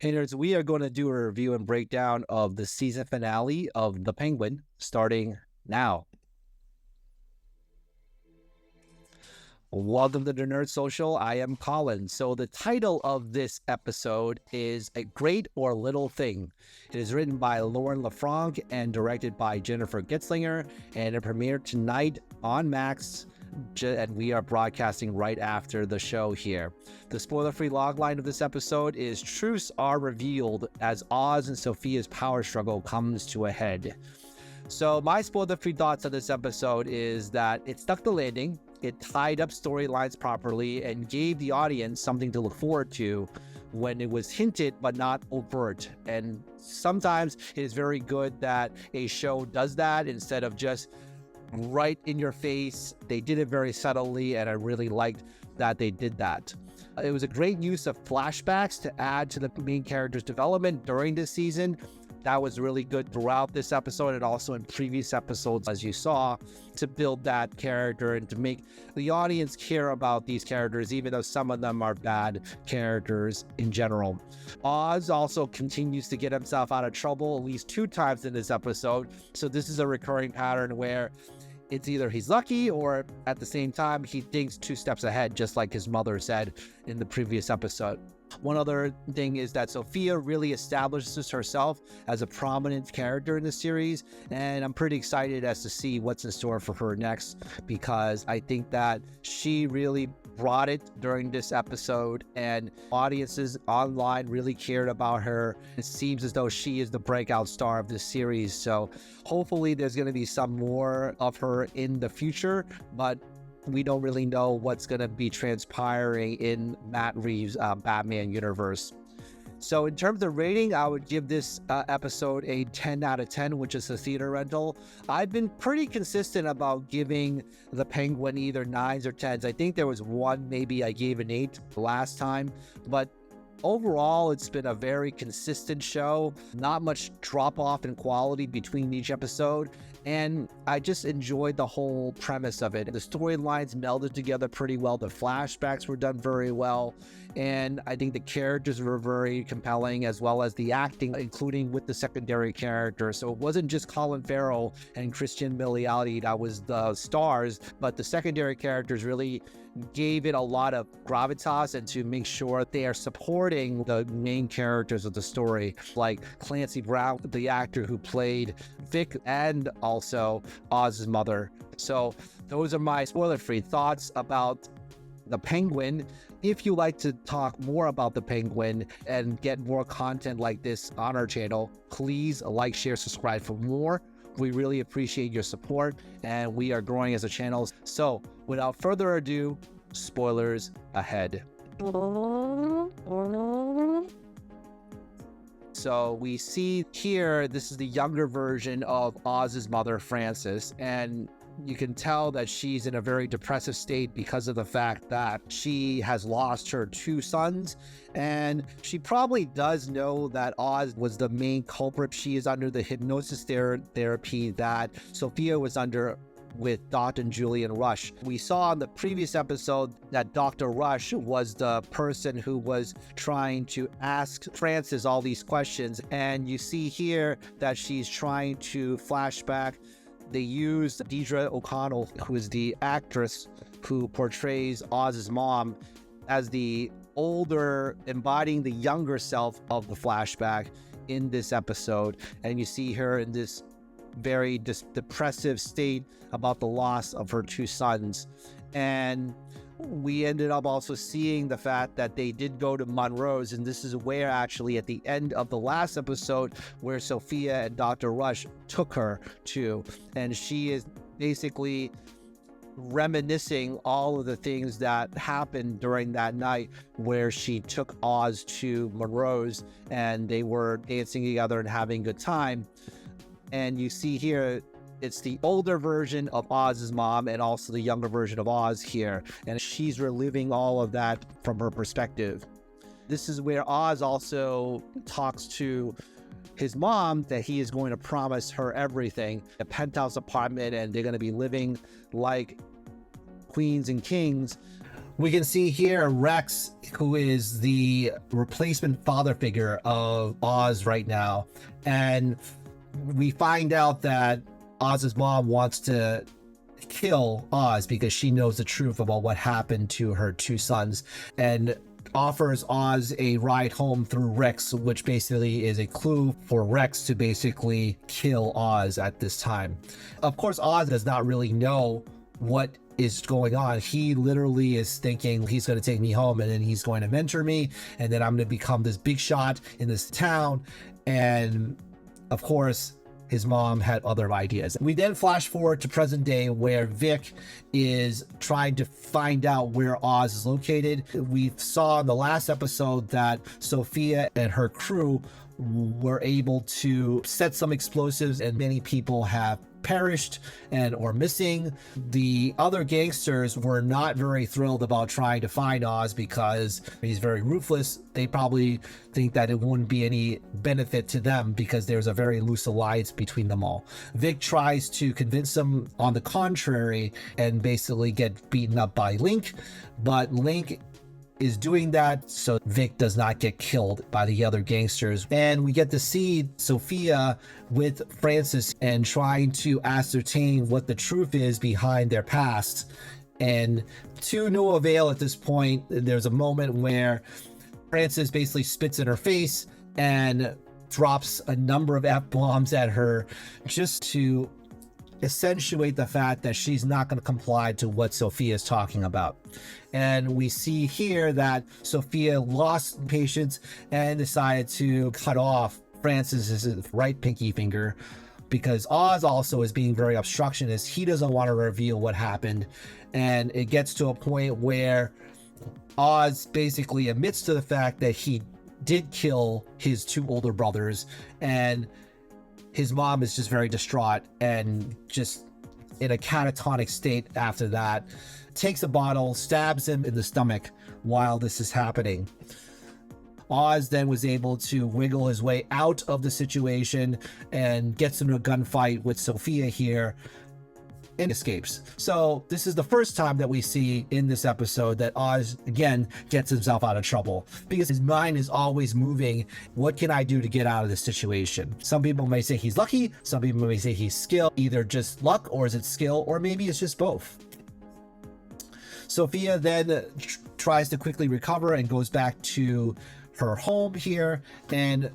Hey nerds, we are going to do a review and breakdown of the season finale of The Penguin starting now. Welcome to the Nerd Social. I am Colin. So the title of this episode is A Great or Little Thing. It is written by Lauren LeFranc and directed by Jennifer Getzinger, and it premiered tonight on Max, and we are broadcasting right after the show here. The spoiler-free logline of this episode is truths are revealed as Oz and Sofia's power struggle comes to a head. So my spoiler-free thoughts on this episode is that it stuck the landing. It tied up storylines properly and gave the audience something to look forward to when it was hinted but not overt. And sometimes it is very good that a show does that instead of just right in your face. They did it very subtly, and I really liked that they did that. It was a great use of flashbacks to add to the main character's development during this season. That was really good throughout this episode and also in previous episodes, as you saw, to build that character and to make the audience care about these characters, even though some of them are bad characters in general. Oz also continues to get himself out of trouble at least 2 times in this episode. So this is a recurring pattern where it's either he's lucky or at the same time he thinks 2 steps ahead, just like his mother said in the previous episode. One other thing is that Sofia really establishes herself as a prominent character in the series, and I'm pretty excited as to see what's in store for her next, because I think that she really brought it during this episode, and audiences online really cared about her. It seems as though she is the breakout star of this series, so hopefully there's going to be some more of her in the future, but we don't really know what's going to be transpiring in Matt Reeves' Batman universe. So in terms of rating, I would give this episode a 10 out of 10, which is a theater rental. I've been pretty consistent about giving The Penguin either 9s or 10s. I think there was one maybe I gave an 8 last time, but overall, it's been a very consistent show, not much drop off in quality between each episode, and I just enjoyed the whole premise of it. The storylines melded together pretty well, the flashbacks were done very well, and I think the characters were very compelling, as well as the acting, including with the secondary characters. So it wasn't just Colin Farrell and Christian Milioti that was the stars, but the secondary characters really gave it a lot of gravitas and to make sure they are supporting the main characters of the story, like Clancy Brown, the actor who played Vic, and also Oz's mother. So those are my spoiler-free thoughts about The Penguin. If you like to talk more about The Penguin and get more content like this on our channel, please like, share, subscribe for more. We really appreciate your support, and we are growing as a channel. So without further ado, spoilers ahead. So we see here, this is the younger version of Oz's mother, Frances, and you can tell that she's in a very depressive state because of the fact that she has lost her 2 sons, and she probably does know that Oz was the main culprit. She is under the hypnosis therapy that Sofia was under with Dr. Julian Rush. We saw in the previous episode that Dr. Rush was the person who was trying to ask Frances all these questions, and you see here that she's trying to flashback. They used Deidre O'Connell, who is the actress who portrays Oz's mom, as the older, embodying the younger self of the flashback in this episode. And you see her in this very depressive state about the loss of her 2 sons. And we ended up also seeing the fact that they did go to Monroe's, and this is where actually at the end of the last episode where Sofia and Dr. Rush took her to, and she is basically reminiscing all of the things that happened during that night where she took Oz to Monroe's and they were dancing together and having a good time. And you see here, it's the older version of Oz's mom and also the younger version of Oz here. And she's reliving all of that from her perspective. This is where Oz also talks to his mom that he is going to promise her everything, a penthouse apartment, and they're going to be living like queens and kings. We can see here Rex, who is the replacement father figure of Oz right now. And we find out that Oz's mom wants to kill Oz because she knows the truth about what happened to her two sons, and offers Oz a ride home through Rex, which basically is a clue for Rex to basically kill Oz at this time. Of course, Oz does not really know what is going on. He literally is thinking he's going to take me home and then he's going to mentor me and then I'm going to become this big shot in this town. And of course, his mom had other ideas. We then flash forward to present day where Vic is trying to find out where Oz is located. We saw in the last episode that Sofia and her crew were able to set some explosives and many people have perished and or missing. The other gangsters were not very thrilled about trying to find Oz because he's very ruthless. They probably think that it wouldn't be any benefit to them because there's a very loose alliance between them all. Vic tries to convince them on the contrary and basically get beaten up by Link, but Link is doing that so Vic does not get killed by the other gangsters. And we get to see Sofia with Francis and trying to ascertain what the truth is behind their past. And to no avail at this point. There's a moment where Francis basically spits in her face and drops a number of F-bombs at her just to accentuate the fact that she's not going to comply to what Sofia is talking about. And we see here that Sofia lost patience and decided to cut off Francis's right pinky finger because Oz also is being very obstructionist. He doesn't want to reveal what happened. And it gets to a point where Oz basically admits to the fact that he did kill his two older brothers, and his mom is just very distraught and just in a catatonic state after that. Takes a bottle, stabs him in the stomach while this is happening. Oz then was able to wiggle his way out of the situation and gets into a gunfight with Sofia here and escapes. So this is the first time that we see in this episode that Oz again gets himself out of trouble because his mind is always moving. What can I do to get out of this situation? Some people may say he's lucky, some people may say he's skill, either just luck or is it skill, or maybe it's just both. Sofia then tries to quickly recover and goes back to her home here and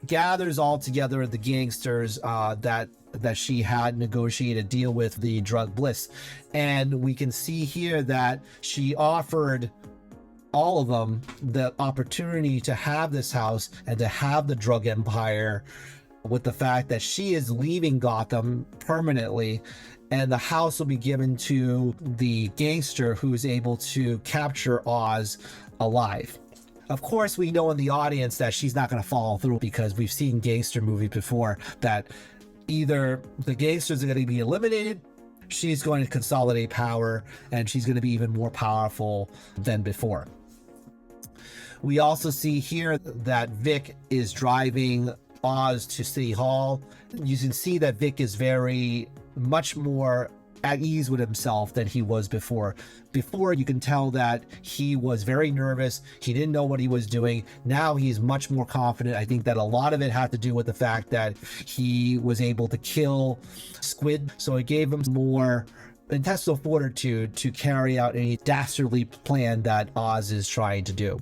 gathers all together the gangsters that she had negotiated a deal with the drug Bliss. And we can see here that she offered all of them the opportunity to have this house and to have the drug empire, with the fact that she is leaving Gotham permanently and the house will be given to the gangster who's able to capture Oz alive. Of course, we know in the audience that she's not going to follow through because we've seen gangster movies before that either the gangsters are going to be eliminated, she's going to consolidate power, and she's going to be even more powerful than before. We also see here that Vic is driving Oz to City Hall. You can see that Vic is very much more at ease with himself than he was before. Before, you can tell that he was very nervous. He didn't know what he was doing. Now he's much more confident. I think that a lot of it had to do with the fact that he was able to kill Squid. So it gave him more intestinal fortitude to carry out any dastardly plan that Oz is trying to do.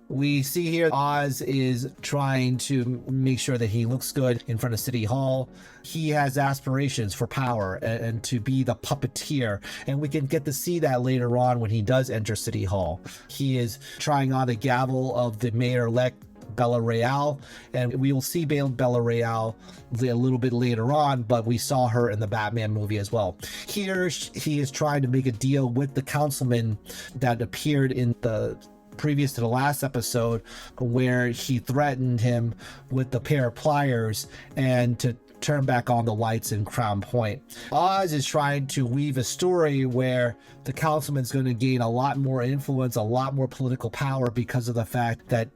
We see here Oz is trying to make sure that he looks good in front of City Hall. He has aspirations for power and to be the puppeteer, and we can get to see that later on when he does enter City Hall. He is trying on the gavel of the mayor-elect Bella Real, and we will see Bella Real a little bit later on, but we saw her in the Batman movie as well. Here he is trying to make a deal with the councilman that appeared in the previous to the last episode, where he threatened him with a pair of pliers and to turn back on the lights in Crown Point. Oz is trying to weave a story where the councilman's going to gain a lot more influence, a lot more political power because of the fact that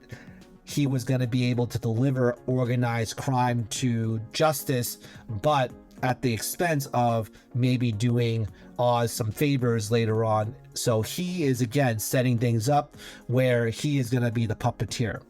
he was going to be able to deliver organized crime to justice, but at the expense of maybe doing Oz some favors later on. So he is again setting things up where he is going to be the puppeteer.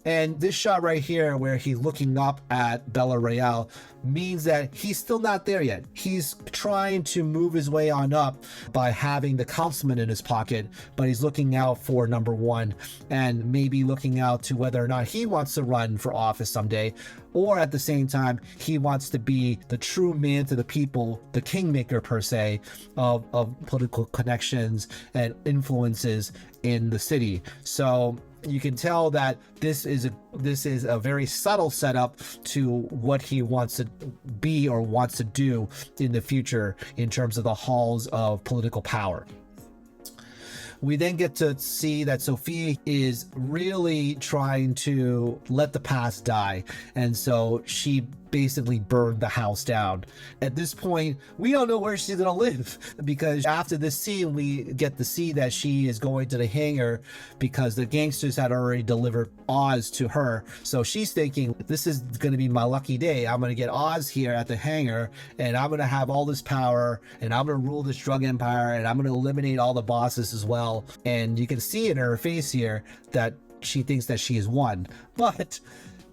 And this shot right here where he's looking up at Bella Royale means that he's still not there yet. He's trying to move his way on up by having the councilman in his pocket, but he's looking out for number one and maybe looking out to whether or not he wants to run for office someday, or at the same time, he wants to be the true man to the people, the kingmaker per se, of political connections and influences in the city. So you can tell that this is a very subtle setup to what he wants to be or wants to do in the future in terms of the halls of political power. We then get to see that Sofia is really trying to let the past die. And so she basically burned the house down. At this point, we don't know where she's going to live, because after this scene, we get to see that she is going to the hangar because the gangsters had already delivered Oz to her. So she's thinking, this is going to be my lucky day. I'm going to get Oz here at the hangar, and I'm going to have all this power, and I'm going to rule this drug empire, and I'm going to eliminate all the bosses as well. And you can see in her face here that she thinks that she has won. But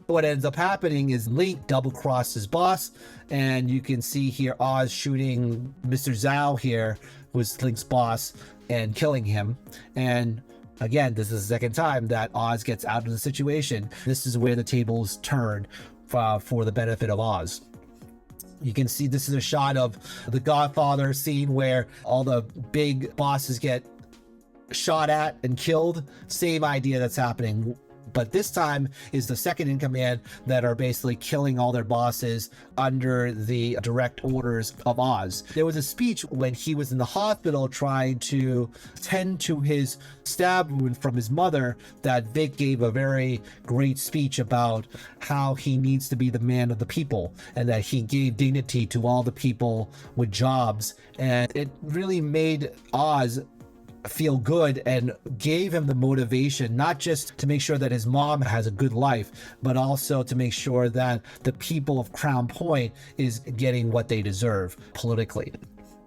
what ends up happening is Link double-crossed his boss, and you can see here Oz shooting Mr. Zhao here, who's Link's boss, and killing him. And again, this is the second time that Oz gets out of the situation. This is where the tables turn for the benefit of Oz. You can see this is a shot of the Godfather scene where all the big bosses get shot at and killed. Same idea that's happening, but this time is the second in command that are basically killing all their bosses under the direct orders of Oz. There was a speech when he was in the hospital trying to tend to his stab wound from his mother that Vic gave a very great speech about how he needs to be the man of the people and that he gave dignity to all the people with jobs. And it really made Oz feel good and gave him the motivation, not just to make sure that his mom has a good life, but also to make sure that the people of Crown Point is getting what they deserve politically.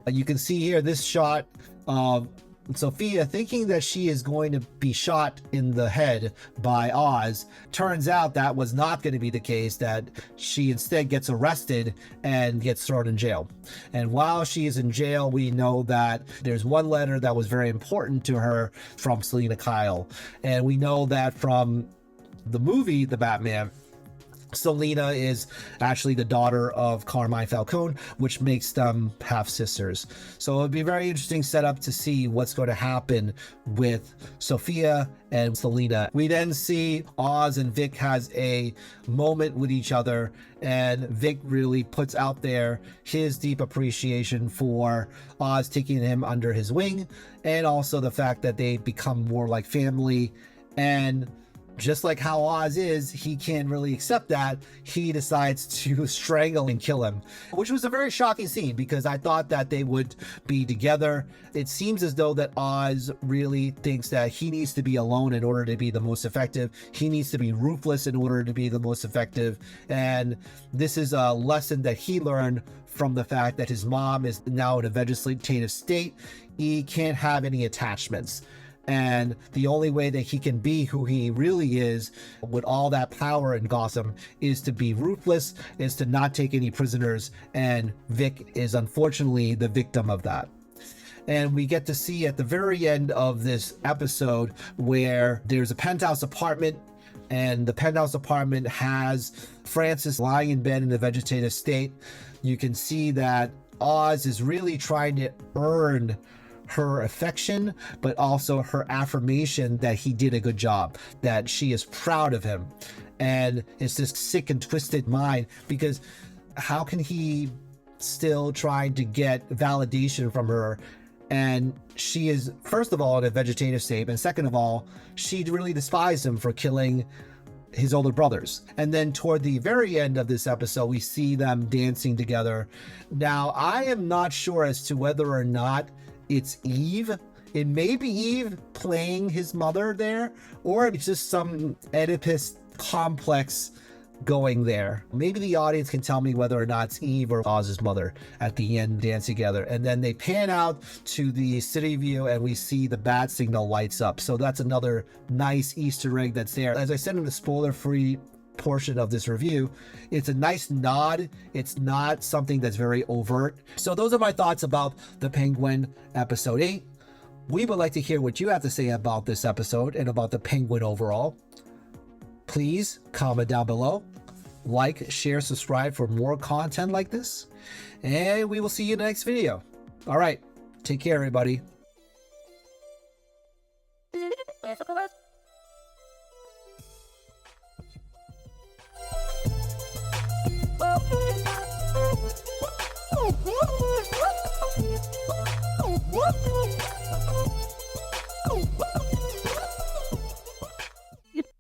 You can see here this shot of Sofia thinking that she is going to be shot in the head by Oz. Turns out that was not going to be the case, that she instead gets arrested and gets thrown in jail. And while she is in jail, we know that there's one letter that was very important to her from Selina Kyle. And we know that from the movie, The Batman, Selina is actually the daughter of Carmine Falcone, which makes them half sisters. So it'd be a very interesting setup to see what's going to happen with Sofia and Selina. We then see Oz and Vic has a moment with each other, and Vic really puts out there his deep appreciation for Oz taking him under his wing, and also the fact that they become more like family. And just like how Oz is, he can't really accept that. He decides to strangle and kill him, which was a very shocking scene because I thought that they would be together. It seems as though that Oz really thinks that he needs to be alone in order to be the most effective. He needs to be ruthless in order to be the most effective. And this is a lesson that he learned from the fact that his mom is now in a vegetative state. He can't have any attachments. And the only way that he can be who he really is with all that power in Gotham is to be ruthless, is to not take any prisoners. And Vic is unfortunately the victim of that. And we get to see at the very end of this episode where there's a penthouse apartment, and the penthouse apartment has Frances lying in bed in a vegetative state. You can see that Oz is really trying to earn her affection, but also her affirmation that he did a good job, that she is proud of him. And it's this sick and twisted mind, because how can he still try to get validation from her? And she is, first of all, in a vegetative state, and second of all, she really despised him for killing his older brothers. And then toward the very end of this episode, we see them dancing together. Now, I am not sure as to whether or not it's Eve. It may be Eve playing his mother there, or it's just some Oedipus complex going there. Maybe the audience can tell me whether or not it's Eve or Oz's mother at the end dancing together. And then they pan out to the city view and we see the bat signal lights up. So that's another nice Easter egg that's there. As I said in the spoiler-free portion of this review, it's a nice nod. It's not something that's very overt. So those are my thoughts about The Penguin episode 8. We would like to hear what you have to say about this episode and about The Penguin overall. Please comment down below. Like, share, subscribe for more content like this. And we will see you in the next video. All right. Take care, everybody.